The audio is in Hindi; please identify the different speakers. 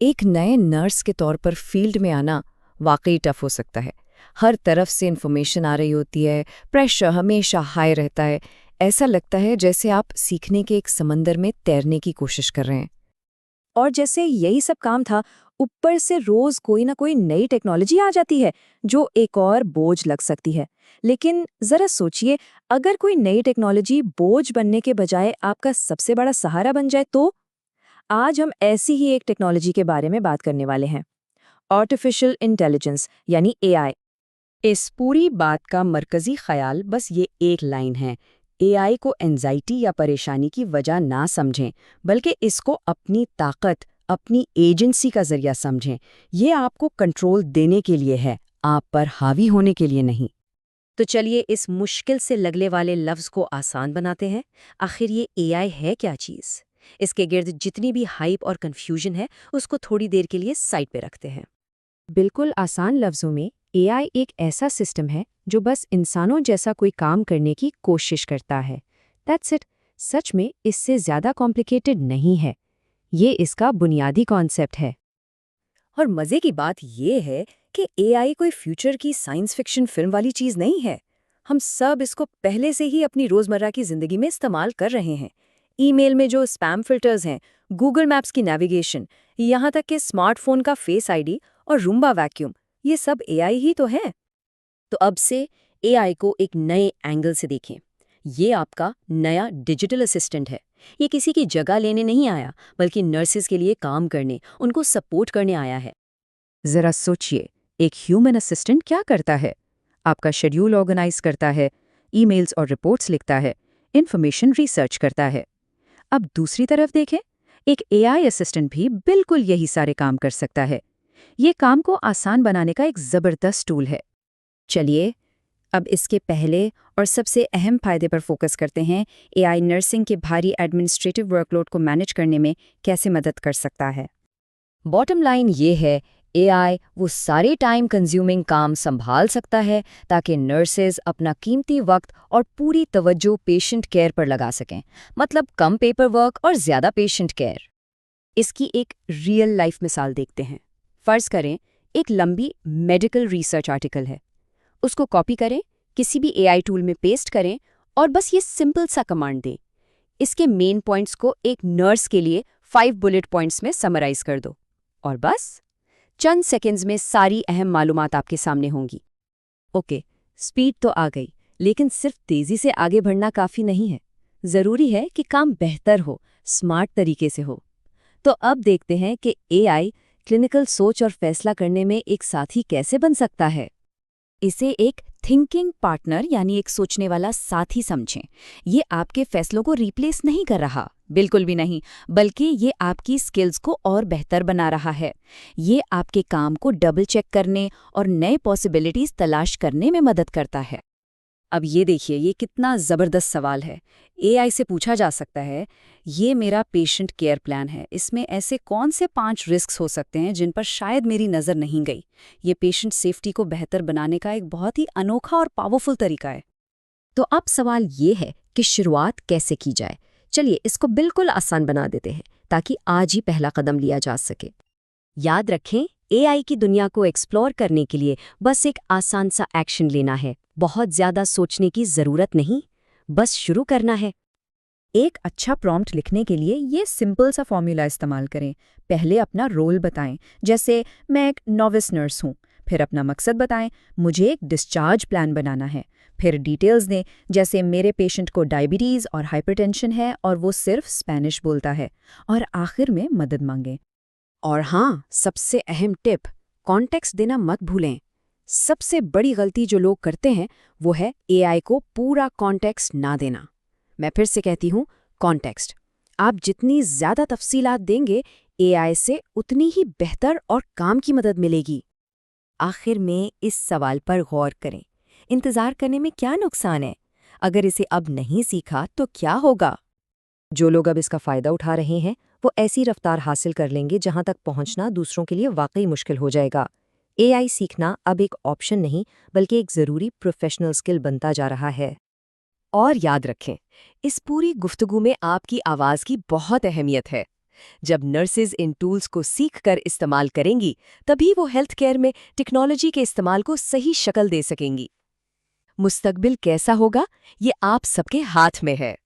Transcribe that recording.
Speaker 1: एक नए नर्स के तौर पर फील्ड में आना वाकई टफ हो सकता है। हर तरफ से इन्फॉर्मेशन आ रही होती है, प्रेशर हमेशा हाई रहता है। ऐसा लगता है जैसे आप सीखने के एक समंदर में तैरने की कोशिश कर रहे हैं।
Speaker 2: और जैसे यही सब काम था, ऊपर से रोज कोई ना कोई नई टेक्नोलॉजी आ जाती है जो एक और बोझ लग सकती है। लेकिन जरा सोचिए, अगर कोई नई टेक्नोलॉजी बोझ बनने के बजाय आपका सबसे बड़ा सहारा बन जाए तो? आज हम ऐसी ही एक टेक्नोलॉजी के बारे में बात करने वाले हैं, आर्टिफिशियल इंटेलिजेंस यानी एआई।
Speaker 3: इस पूरी बात का मरकजी ख्याल बस ये एक लाइन है। एआई को एंजाइटी या परेशानी की वजह ना समझें, बल्कि इसको अपनी ताकत, अपनी एजेंसी का जरिया समझें। ये आपको कंट्रोल देने के लिए है, आप पर हावी होने के लिए नहीं।
Speaker 2: तो चलिए इस मुश्किल से लगने वाले लफ्ज़ को आसान बनाते हैं। आखिर ये एआई है क्या चीज़? इसके गिर्द जितनी भी हाइप और कन्फ्यूजन है, उसको थोड़ी देर के लिए साइड पे रखते हैं। बिल्कुल आसान लफ्ज़ों में, एआई एक ऐसा सिस्टम है जो बस इंसानों जैसा कोई काम करने की कोशिश करता है। That's it. सच में इससे ज़्यादा कॉम्प्लिकेटेड नहीं है। ये इसका बुनियादी कॉन्सेप्ट है। और मज़े की बात ये है कि एआई कोई फ्यूचर की साइंस फिक्शन फिल्म वाली चीज़ नहीं है। हम सब इसको पहले से ही अपनी रोज़मर्रा की ज़िंदगी में इस्तेमाल कर रहे हैं। ईमेल में जो स्पैम फिल्टर्स हैं, गूगल मैप्स की नेविगेशन, यहाँ तक कि स्मार्टफोन का फेस आईडी और रूम्बा वैक्यूम, ये सब एआई ही तो है। तो अब से एआई को एक नए एंगल से देखें। ये आपका नया डिजिटल असिस्टेंट है। ये किसी की जगह लेने नहीं आया, बल्कि नर्सेज के लिए काम करने, उनको सपोर्ट करने आया है। जरा सोचिए, एक ह्यूमन असिस्टेंट क्या करता है? आपका शेड्यूल ऑर्गेनाइज करता है, ईमेल्स और रिपोर्ट्स लिखता है, इन्फॉर्मेशन रिसर्च करता है। अब दूसरी तरफ देखें, एक एआई असिस्टेंट भी बिल्कुल यही सारे काम कर सकता है। ये काम को आसान बनाने का एक ज़बरदस्त टूल है। चलिए, अब इसके पहले और सबसे अहम फायदे पर फोकस करते हैं। एआई नर्सिंग के भारी एडमिनिस्ट्रेटिव वर्कलोड को मैनेज करने में कैसे मदद कर सकता है।
Speaker 1: बॉटम लाइन ये है, एआई वो सारे टाइम कंज्यूमिंग काम संभाल सकता है ताकि नर्सेज अपना कीमती वक्त और पूरी तवज्जो पेशेंट केयर पर लगा सकें। मतलब कम पेपर वर्क और ज़्यादा पेशेंट केयर।
Speaker 2: इसकी एक रियल लाइफ मिसाल देखते हैं। फ़र्ज़ करें, एक लंबी मेडिकल रिसर्च आर्टिकल है। उसको कॉपी करें, किसी भी एआई टूल में पेस्ट करें और बस ये सिंपल सा कमांड दें, इसके मेन पॉइंट्स को एक नर्स के लिए 5 बुलेट पॉइंट्स में समराइज कर दो। और बस चंद सेकंड्स में सारी अहम मालूमात आपके सामने होंगी। ओके, स्पीड तो आ गई, लेकिन सिर्फ तेज़ी से आगे बढ़ना काफ़ी नहीं है। ज़रूरी है कि काम बेहतर हो, स्मार्ट तरीके से हो। तो अब देखते हैं कि एआई क्लिनिकल सोच और फैसला करने में एक साथी कैसे बन सकता है। इसे एक थिंकिंग पार्टनर यानी एक सोचने वाला साथी समझें। ये आपके फैसलों को रिप्लेस नहीं कर रहा, बिल्कुल भी नहीं, बल्कि ये आपकी स्किल्स को और बेहतर बना रहा है। ये आपके काम को डबल चेक करने और नए पॉसिबिलिटीज तलाश करने में मदद करता है। अब ये देखिए, ये कितना ज़बरदस्त सवाल है। एआई से पूछा जा सकता है, ये मेरा पेशेंट केयर प्लान है, इसमें ऐसे कौन से 5 रिस्क्स हो सकते हैं जिन पर शायद मेरी नज़र नहीं गई। ये पेशेंट सेफ्टी को बेहतर बनाने का एक बहुत ही अनोखा और पावरफुल तरीका है। तो अब सवाल ये है कि शुरुआत कैसे की जाए। चलिए इसको बिल्कुल आसान बना देते हैं ताकि आज ही पहला कदम लिया जा सके। याद रखें, एआई की दुनिया को एक्सप्लोर करने के लिए बस एक आसान सा एक्शन लेना है। बहुत ज़्यादा सोचने की ज़रूरत नहीं, बस शुरू करना है। एक अच्छा प्रॉम्प्ट लिखने के लिए ये सिंपल सा फॉर्मूला इस्तेमाल करें। पहले अपना रोल बताएं, जैसे मैं एक नॉविस नर्स हूँ। फिर अपना मकसद बताएं, मुझे एक डिस्चार्ज प्लान बनाना है। फिर डिटेल्स दें, जैसे मेरे पेशेंट को डायबिटीज़ और हाइपरटेंशन है और वो सिर्फ स्पेनिश बोलता है। और आखिर में मदद मांगें। और हाँ, सबसे अहम टिप, कॉन्टेक्स्ट देना मत भूलें। सबसे बड़ी गलती जो लोग करते हैं वो है एआई को पूरा कॉन्टेक्स्ट ना देना। मैं फिर से कहती हूँ, कॉन्टेक्स्ट। आप जितनी ज़्यादा तफसीलात देंगे, एआई से उतनी ही बेहतर और काम की मदद मिलेगी। आखिर में इस सवाल पर गौर करें, इंतज़ार करने में क्या नुकसान है? अगर इसे अब नहीं सीखा तो क्या होगा? जो लोग अब इसका फ़ायदा उठा रहे हैं वो ऐसी रफ्तार हासिल कर लेंगे जहां तक पहुंचना दूसरों के लिए वाकई मुश्किल हो जाएगा। एआई सीखना अब एक ऑप्शन नहीं, बल्कि एक ज़रूरी प्रोफेशनल स्किल बनता जा रहा है। और याद रखें, इस पूरी गुफ्तगू में आपकी आवाज़ की बहुत अहमियत है। जब नर्सेज इन टूल्स को सीखकर इस्तेमाल करेंगी, तभी वो हेल्थ केयर में टेक्नोलॉजी के इस्तेमाल को सही शक्ल दे सकेंगी। मुस्तकबिल कैसा होगा, ये आप सबके हाथ में है।